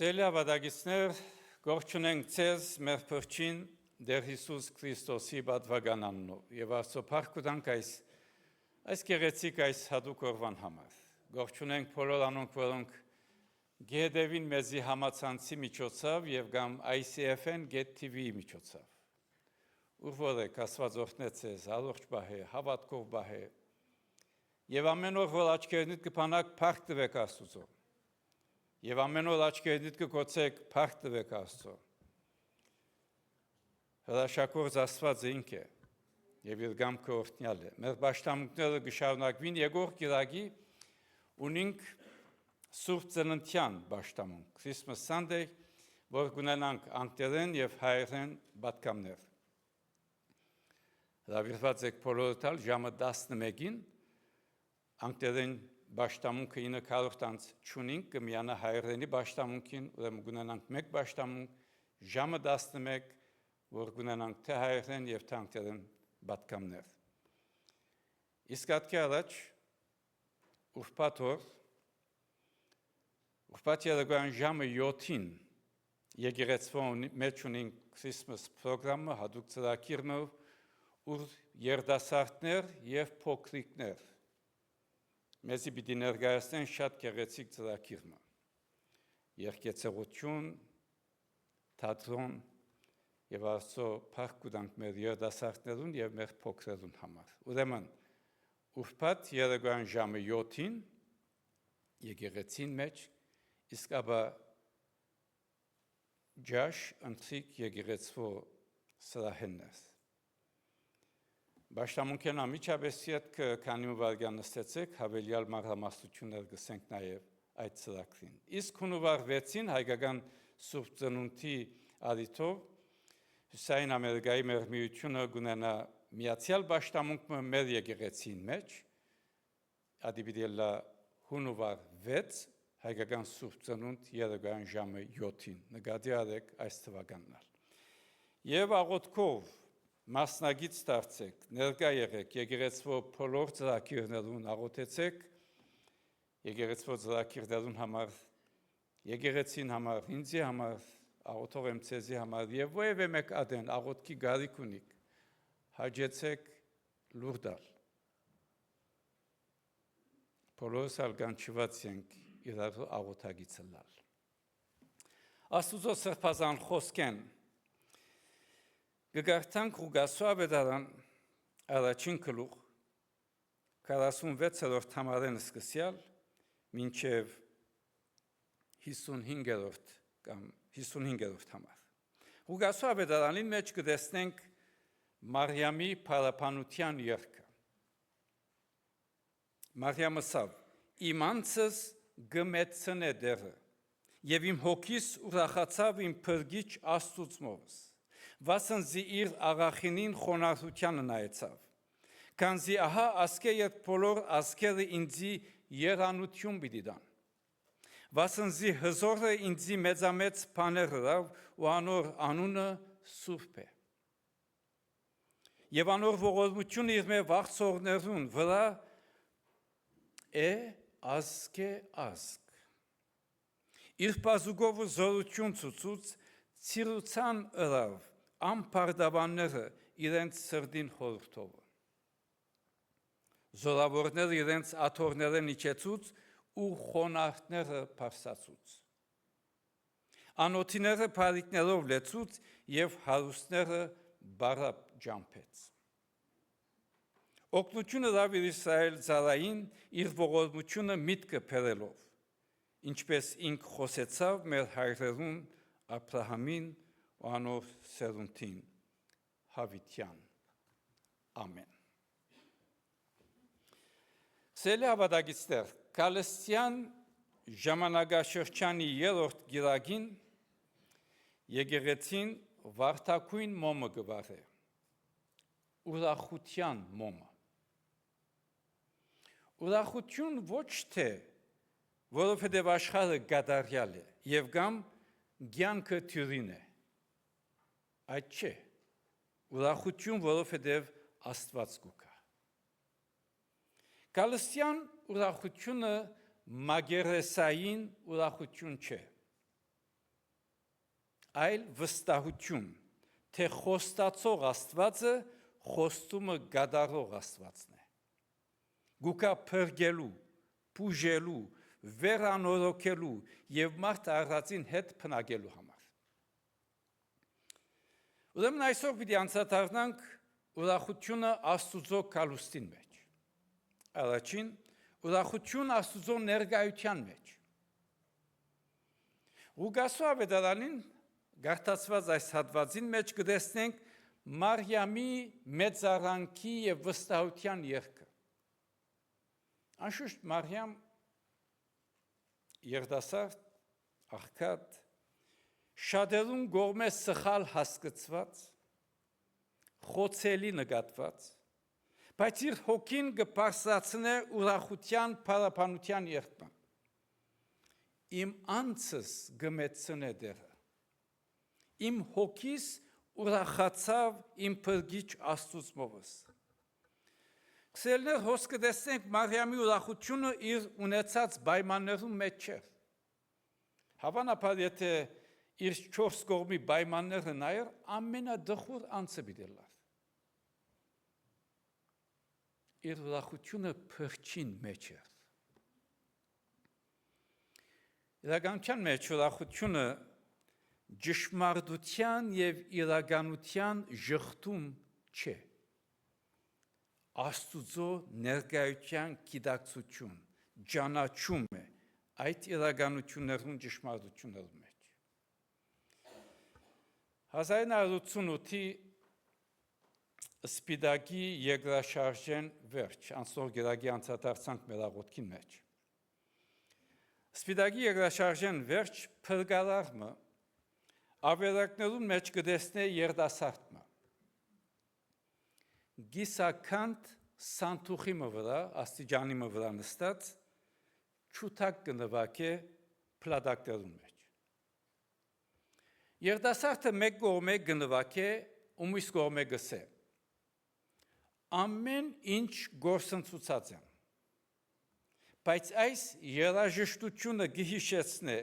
Սիրելի ավադագիցներ, գողջունենք ձեզ մեր փրկին Տեր Հիսուս Քրիստոսի պատվական անունով եւ Աստծո փառք կտանք այս գեղեցիկ այս հատուկ օրվան համար։ Գողջունենք բոլոր անոնք, որոնք գեդևին մեզի համացանցի միջոցով եւ կամ ICFN Get TV-ի միջոցով։ Ուր որեք Աստված օրհնեց ձեզ, առողջ բահե, հավատքով բահե։ Եվ ամեն օր որ աչքերնիդ կփանակ փառք տվեք Աստծո։ Եվ ամեն օր աչքերնիդ կգոցեք փառք տվեք Աստծո։ Հրաշագործ Աստված ինք է եւ իր գամքը օրհնյալ է։ Մեր պաշտամունքները կշարունակվին Եգոր Կիրակի ունենք Սուրբ Ծննդյան պաշտամունք, Christmas Sunday, որ կունենանք անգլերեն եւ հայերեն պատգամներ։ Հրավիրված եք բոլորտալ ժամը 11-ին անգլերեն Պաշտամունքը 900 տանց չունենք, կմիանա հայերենի պաշտամունքին, ուրեմն կունենանք մեկ պաշտամունք, ժամը 11, որ կունենանք թե հայերեն եւ թե անգլերեն պատգամներ։ Իսկ ատքի առաջ ուրբաթ երեկոյան ժամը 7-ին եկեղեցվում մեջ ունենք Christmas պրոգրամը, հատուկ ծրագիրը, ուր երիտասարդներ եւ փոքրիկներ մեզի պիտի ներկայացնեն շատ գեղեցիկ ծրագիրը։ Երկեցեղություն, թատրոն եւ Աստծո փառք կտանք մեր երիտասարդներուն եւ մեր փոքրերուն համար։ Ուրեմն ուրբաթ երեկոյան ժամը 7-ին եկեղեցին մեջ իսկ ապա ջաշ ընթրիկ եկեղեցվո սրահեններ։ Պաշտամունքեն ամիջապես իդ քանի վայրկյան նստեցեք, հավելյալ մանրամասնություններ կսենք նաև այդ ծրագրին։ Իսկ հունվար 6-ին հայկական Սուրբ Ծնունդի առիթով Հյուսային Ամերիկայի մեր միությունը կունենա միացյալ պաշտամունքը մեր եկեղեցին մեջ, ադիպիդելա հունվար 6 հայկական Սուրբ Ծնունդ երեկոյան ժամը 7-ին։ Նկատի արեք այս թվականներ։ Եվ աղոթքով մասնագից դարձեք, ներկա եղեք, եկեղեցվո բոլոր ծրագիրներուն աղոթեցեք, եկեղեցվո ծրագիրներուն համար, եկեղեցին համար, ինձի համար, աղոթող եմ ցեզի համար եւ ովևէ մեկ ադեն աղոթքի գարիք ունիք, հաջեցեք լուրդալ։ Բոլորս ալկանչված ենք իրար աղոթագիցը լալ։ Աստուծո սրբազան խոսքեն Գգարտանք Ղուկասու ավետարան առաջին գլուխ 46-րդ համարեն սկսյալ մինչև 55-րդ կամ 55-րդ համար։ Ղուկասու ավետարանին մեջ կտեսնենք Մարիամի փարապանության երգը։ Մարիամը ասավ. «Իմ անձս գմեցնե դերը, եւ իմ հոգիս ուրախացավ իմ փրկիչ Աստծուց, վասնզի իր աղախինին խոնարհությանը նայեցավ, քանզի ահա ասկե երբ բոլոր ասկերը ինձի երանություն պիտի տան, վասնզի հզորը ինձի մեծամեծ բաներ հրավ ու անոր անունը Սուրբ է, եւ անոր ողորմությունը իր մեր վաղցողներուն վրա է ասկե ասկ, իր բազուկով զորություն ցուցուց ցիրուցան ըրավ ամպարտավանները իրենց սրդին խորհրդով։ Զորավորները իրենց աթոռները իջեցուց ու խոնարհները բարձացուց։ Անոթիները փարիկներով լեցուց եւ հարուստները բարապ ջամփեց։ Օգնությունը դավ Իսրայել ցարային իր ողորմությունը միտքը բերելով, ինչպես ինք խոսեցավ մեր հայրերուն Աբրահամին ու անոր սերունդին Հավիտյան։ Ամեն։ Սիրելի հավատագիցներ, Կալստյան ժամանակաշրջանի երրորդ գիրագին եկեղեցին վարդակույն մոմը գվարե, ուրախության մոմը։ Ուրախություն ոչ թե, որովհետև աշխարհը գադարյալ է եւ կամ կյանքը թյուրին է, այդ չէ, ուրախություն, որովհետև Աստված կուքա։ Կալստյան ուրախությունը մագերեսային ուրախություն չէ, այլ վստահություն, թե խոստացող Աստվածը խոստումը գադարող Աստվածն է։ Գուկա փրկելու, բուժելու, վերանորոգելու եւ մարդ առածին հետ փնագելու համար։ Ուրեմն այսօր պիտի անդրադառնանք ուրախությունը Աստուծո կալուստին մեջ։ Առաջին, ուրախություն Աստուծո ներկայության մեջ։ Ղուկասու ավետարանին գարտացված այս հատվածին մեջ կտեսնենք Մարիամի մեծարանքի եւ վստահության երգը։ Անշուշտ Մարիամ երդասարդ, աղքատ, շատերուն գողմե սխալ հասկացված, խոցելի նկատված, բայց իր հոգին կպարսացնե ուրախության փառաբանության երգը։ Իմ անձս կմեծնե դերը, իմ հոգիս ուրախացավ իմ փրկիչ Աստուծմովս։ Քսելներ հոսքը տեսնենք Մարիամի ուրախությունը իր ունեցած պայմաններում մեջ չէ։ Հավանաբար եթե իր 4 կողմի պայմանները նայեր, ամենադխուր անձը պիտի լար։ Իր ուրախությունը փրկին մեջ էր։ Իրականության մեջ ուրախությունը ճշմարտության եւ իրականության ժխտում չէ։ Աստուծո ներկայության գիտակցություն, ճանաչում է այդ իրականություններուն ճշմարտություններում մեջ։ 1988-ի Սպիտակի երկրաշարժեն վերջ, անցնող գերագի անդրադարձանք մեր աղոթքին մեջ։ Սպիտակի երկրաշարժեն վերջ փրկարարը ավերակներուն մեջ կտեսնե երդասարտը։ Գիսականդ սանթուխի վրա, աստիճանի վրա նստած, չութակ կնվակե պլադակներուն մեջ։ Երդասարտը մեկ կողմե կնվակե, ու մյուս կողմե գսե։ Ամեն ինչ գործընծուցած եմ, բայց այս երաժշտությունը գիհիշեցնե,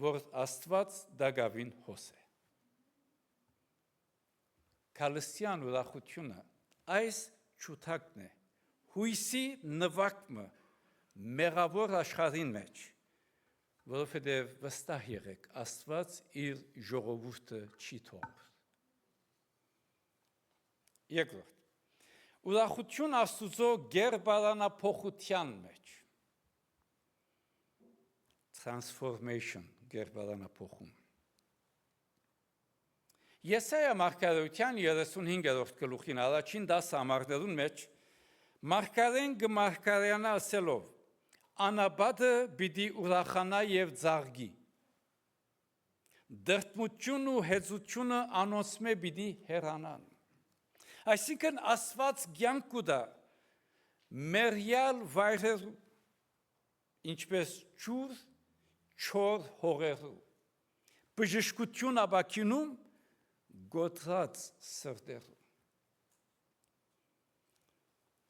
որ Աստված դագավին հոս է։ Քալստյան ուրախությունը այս չութակն է, հույսի նվակմը մեղավոր աշխարհին մեջ, որովհետև վստահ եղեք, Աստված իր ժողովուրդը չի թող։ Երկրորդ, ուրախություն Աստուծո գերբարանափոխության մեջ, transformation, գերբարանափոխում։ Եսայա մարգարեության 35-րդ գլուխին առաջին 10 ամառներուն մեջ մարգարեն կմարգարեանա ասելով. անաբադը պիտի ուրախանա եւ ծաղկի։ Դրդմությունն ու հեծությունը անոնցմե պիտի հեռանան։ Այսինքն Աստված կյանք կուտա մերյալ վայրերու, ինչպես ջուր չոր հողերու, բժշկություն ապակինում գոտրած սրտերու։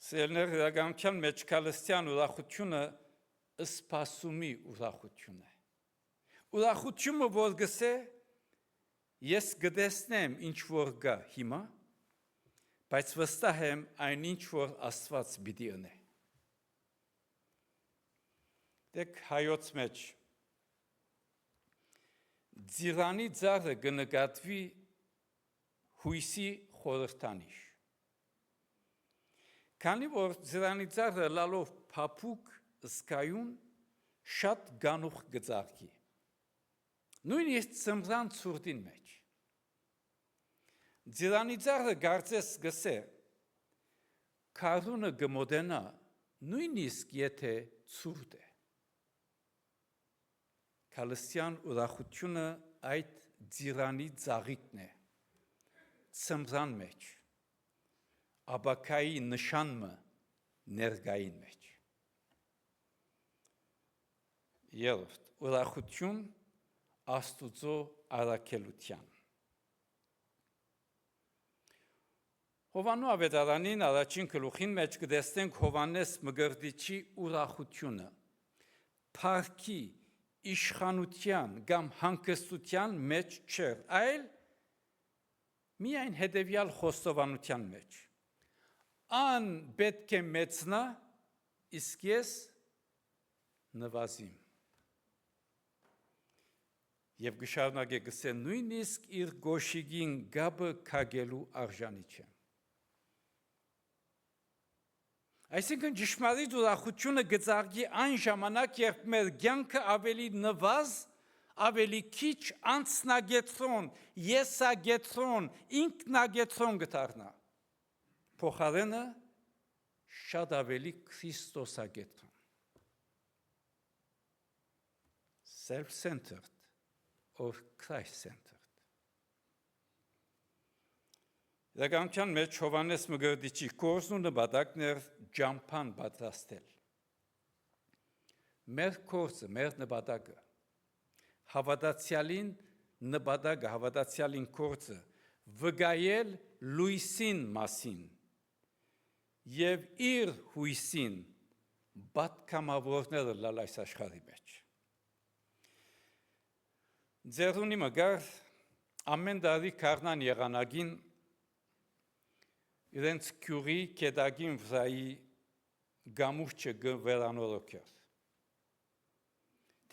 Սերներ իրականության մեջ քալստյան ուրախությունը սպասումի ուրախություն է։ Ուրախությունը, որ գսե, ես կտեսնեմ ինչ որ գա հիմա, բայց վստահ եմ այն ինչ որ Աստված պիտի ընե։ Դեք հայոց մեջ ձիրանի ծառը կնկատվի հույսի խորհրդանիշ։ Քանի որ ձիրանի ծառը լալով փափուկ զգայուն շատ գանուխ գծարկի։ Նույնիսկ ծմրան ցուրտին մեջ։ Ձիրանի ծառը գարցես գսե, քարունը գմոդենա, նույնիսկ եթե ցուրտ է։ Քալստյան ուրախությունը այդ ձիրանի ծաղիկն է, ծմրան մեջ, աբակայի նշանը ներգային մեջ։ Երրորդ, ուրախություն Աստուծո առաքելության։ Հովանու ավետարանին առաջին գլուխին մեջ կտեսնենք Հովանես Մկրտիչի ուրախությունը, փառքի, իշխանության կամ հանգստության մեջ չէր, այլ միայն հետևյալ խոստովանության մեջ. Ան պետք է մեծնա, իսկ ես նվազիմ։ Եվ գշարունակե գսե նույնիսկ իր գոշիգին գաբը քագելու արժանի չէ։ Այսինքն ճշմարիտ ուրախությունը գծարգի այն ժամանակ, երբ մեր կյանքը ավելի նվազ, ավելի քիչ անձնագետրոն, եսագետրոն, ինքնագետրոն գտարնա։ Փոխարենը շատ ավելի քրիստոսագետրոն։ Self-centered or Christ-centered։ Իրականության մեջ Հովհաննես Մկրտիչի կորսն ու նպատակն էր ջամփան պատրաստել։ Մեր կորսը, մեր նպատակը, հավատացյալին նպատակը, հավատացյալին կորսը վկայել լույսին մասին եւ իր հույսին պատկամավորները լալ այս աշխարհի մեջ։ Ձերունի մգար ամեն տարի քարնան եղանակին իրենց քյուրի կետագին վրայի գամուրջը վերանորոգեր։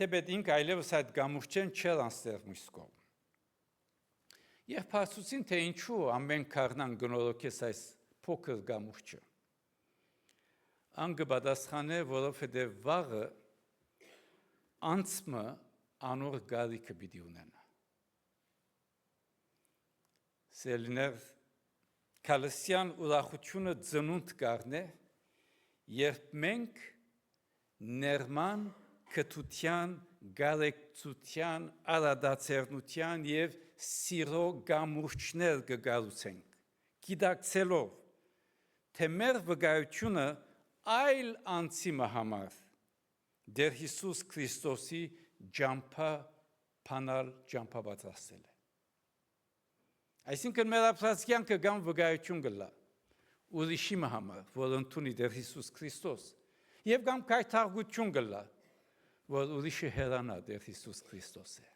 Թեպետ ինք այլևս այդ գամուրջեն չեր անստեղ մյուս կողմ։ Երբ հարցուցին, թե ինչու ամեն քարնան գնորոգես այս փոքր գամուրջը, ան կպատասխանե, որովհետև վաղը անցմը անոր գարիքը պիտի ունենա։ Սելիներ քալսյան ուրախությունը ծնունդ կառնե, երբ մենք ներման, կթության, գարեկցության, արադացերնության և սիրո գամուրջներ կգարուցենք, գիտակցելով, թե մեր վկայությունը այլ անձիմը համար դեր Հիսուս Քրիստոսի ջամփա փանալ ջամփա պատրաստել է։ Այսինքն մեր ապրած կյանքը կամ վկայություն կլա ուրիշի համար, որ ընդունի դեր Հիսուս Քրիստոս, եւ կամ կայթաղություն կլա, որ ուրիշը հեռանա դեր Հիսուս Քրիստոս է։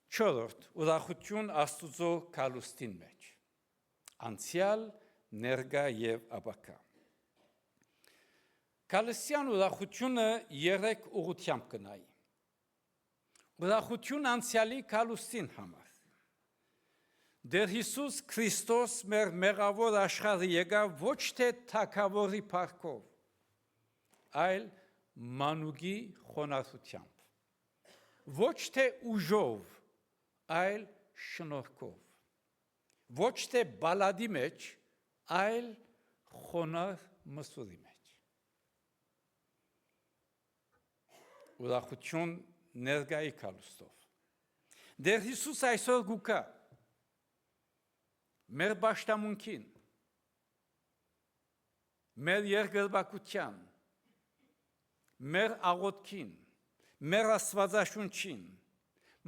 Չորրորդ, ուրախություն Աստուծո կալուստին մեջ, անցյալ, ներկա եւ ապագա։ Քալսյան ուրախությունը երեք ուղղությամբ կնայի։ Ուրախություն անցյալի կալուստին համար։ Դեր Հիսուս Քրիստոս մեր մեղավոր աշխարհի եկավ ոչ թե թագավորի փառքով, այլ մանուկի խոնարհությամբ, ոչ թե ուժով, այլ շնորհքով, ոչ թե բալադի մեջ, այլ խոնարհ մսուրի մեջ։ Ուրախություն ներկայի կալուստով։ Դեր Հիսուս այսօր գուկա մեր պաշտամունքին, մեր երկրպագության, մեր աղոթքին, մեր աստվածաշունչին,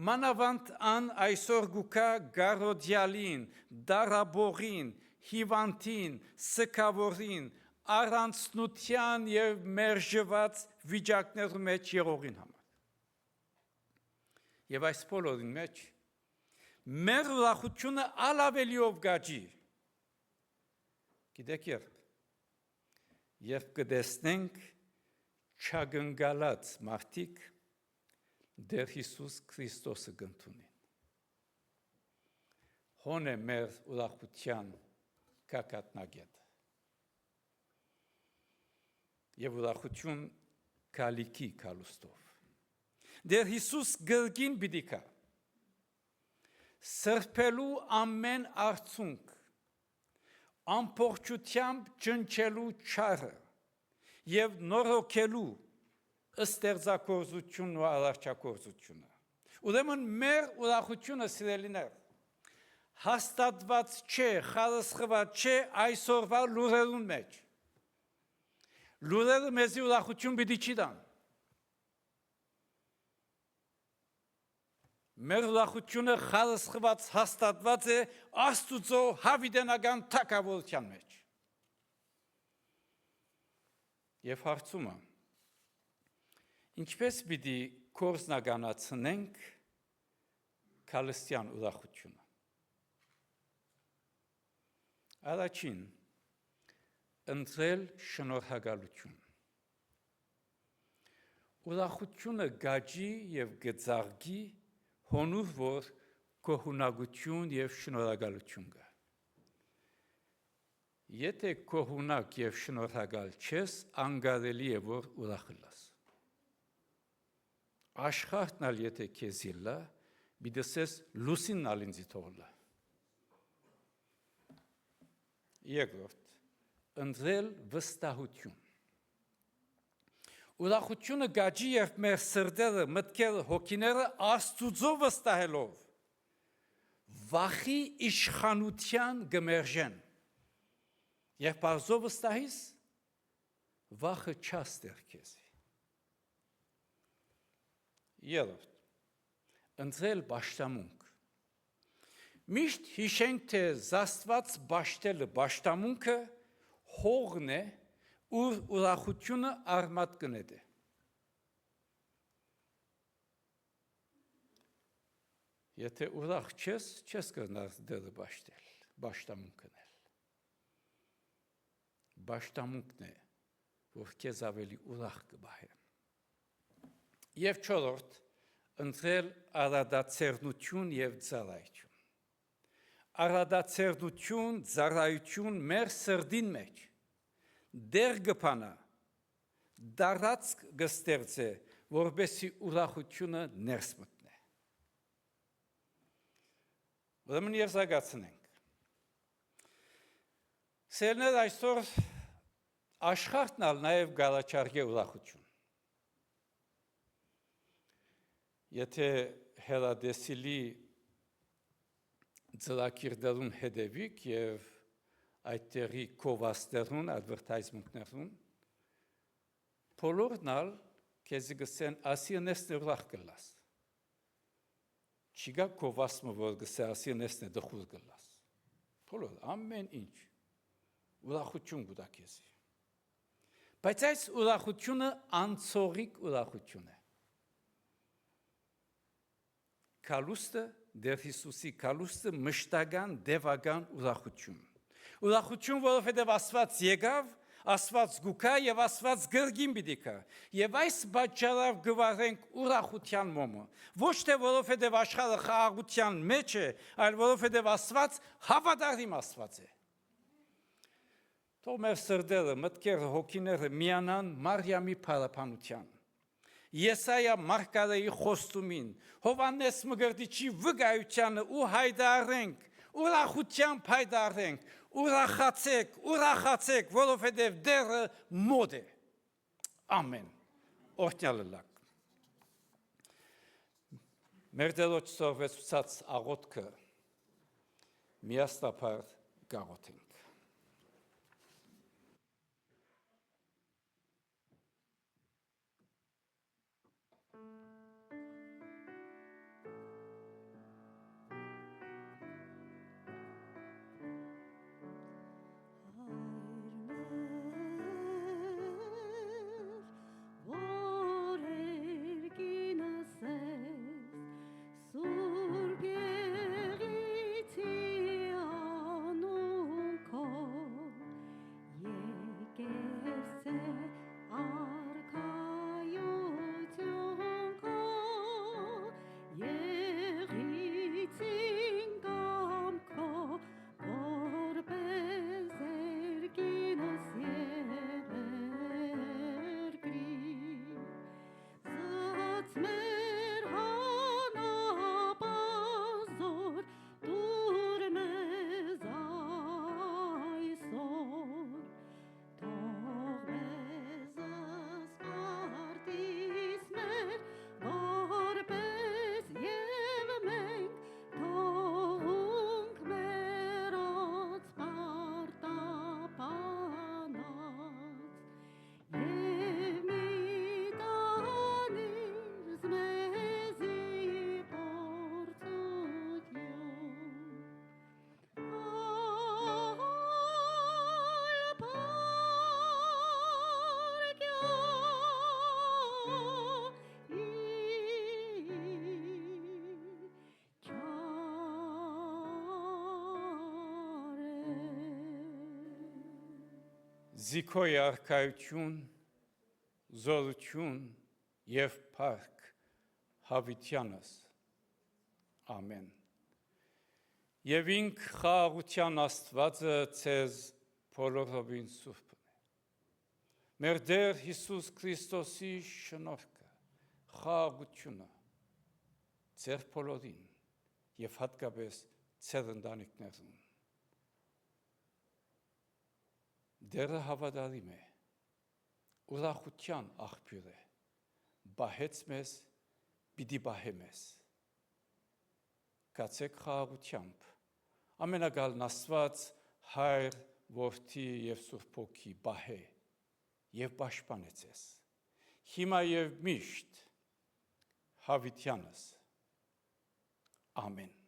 մանավանդ ան այսօր գուկա գարոդյալին, դարաբողին, հիվանդին, սքավորին, առանցնության եւ մերժված վիճակներու մեջ եղողին համար։ Եվ այս բոլորին մեջ մեր ուրախությունը ալավելիով գաջի։ Գիտեք երբ կտեսնենք չագնգալած մարդիկ դեր Հիսուս Քրիստոսը կընդունին։ Հոն է մեր ուրախության կակատնագետը։ Եվ ուրախություն կալիքի կալուստով։ Դեր Հիսուս գրգին պիտի կա։ Սրբելու ամեն արցունք, ամբողջությամբ ճնչելու չարը եւ նորոգելու ստեղծագործությունն ու արարչագործությունը։ Ուրեմն մեր ուրախությունը սիրելիներ հաստատված չէ, խարսխված չէ այսօրվա լուրերուն մեջ։ Լուրերը մեզի ուրախություն պիտի չի տան։ Մեր ուրախությունը խարսխված հաստատված է Աստուծո հավիտենական թագավորության մեջ։ Եվ հարցումը, Ինչպես պիտի կորզնականացնենք քալստյան ուրախությունը։ Առաջին, ընտրել շնորհակալություն։ Ուրախությունը գաջի և գծաղգի հոնուր, որ կողունակություն և շնորհակալություն կա։ Եթե կողունակ և շնորհակալ չես, անկարելի է, որ ուրախ լաս։ Աշխարհն ալ եթե քեզ իլա, բիդսես լուսինն ալ ինձի թողլա։ Երկրորդ, ընտրել վստահություն։ Ուրախությունը գաջի, երբ մեր սրտերը, մտքերը, հոգիները Աստուծո վստահելով վախի իշխանության գմերժեն։ Երբ Աստծո վստահիս, վախը չաստեր քեզի։ Երրորդ, ընտրել պաշտամունք։ Միշտ հիշենք, թե զաստված պաշտելը պաշտամունքը հողն է, ուր ուրախությունը արմատ կնետ է։ Եթե ուրախ չես, չես կրնար դերը պաշտել, պաշտամունքն էլ։ Պաշտամունքն է, որ քեզ ավելի ուրախ կբահե։ Եվ չորրորդ, ընտրել արադացերնություն և ծառայություն։ Արադացերնություն, ծառայություն մեր սրդին մեջ դեր գփանա, դարածք գստեղծե, որպեսզի ուրախությունը ներս մտնե։ Ուրեմն եզրակացնենք։ Սերներ այսօր աշխարհն ալ նաև գալաչարգե ուրախություն։ Եթե հեռադեսիլի ծրագիրներուն հետևիկ և այդտեղի կովաստերուն, advertisement-ներուն, բոլորն ալ քեզի գսեն ասի նեսն է ուրախ կլաս։ Չիգա կովասմը, որ գսե ասի նեսն է դխուր կլաս։ Բոլոր, ամեն ինչ, ուրախություն գուտա քեզի։ Բայց այս ուրախությունը անցողիկ ուրախություն է։ Կալուստը, դեր Հիսուսի կալուստը մշտական դևական ուրախություն։ Ուրախություն, որովհետև Աստված եկավ, Աստված գուկա և Աստված գրգին պիտի կա։ Եվ այս պատճառով գվարենք ուրախության մոմը։ Ոչ թե որովհետև աշխարհը խաղաղության մեջ է, այլ որովհետև Աստված հավատարիմ Աստված է։ Թող մեր սրտերը, մտքերը, հոգիները միանան Մարիամի փառաբանության։ Եսայա մարգարեի խոստումին, Հովհաննես Մկրտիչի վկայությանը ու հայտարարենք, ուրախությամբ հայտարարենք, ուրախացեք, ուրախացեք, որովհետև դերը մոտ է։ Ամեն։ Օրհնյալը լաք։ Մեր Տերոջ սորվեցուցած աղոթքը միասնաբար գաղոթենք։ Սուրբ Եղիթի անուն Զիքոյ արքայություն, զորություն եւ փառք հավիտյանս։ Ամեն։ Եվ ինք խաղաղության Աստվածը ցեզ բոլորովին սուրբ է։ Մեր Տեր Հիսուս Քրիստոսի շնորհքը, խաղաղությունը ձեր բոլորին եւ հատկապես ձեր ընտանիքներին։ Դերը հավատարիմ է, ուրախության աղբյուր է, բահեց մեզ, պիտի բահե մեզ։ Կացեք խաղաղությամբ, ամենագալն Աստված Հայր, Որդի եւ Սուրբ Հոգի բահե եւ պաշտպանե ձեզ։ Հիմա եւ միշտ հավիտյանս։ Ամեն։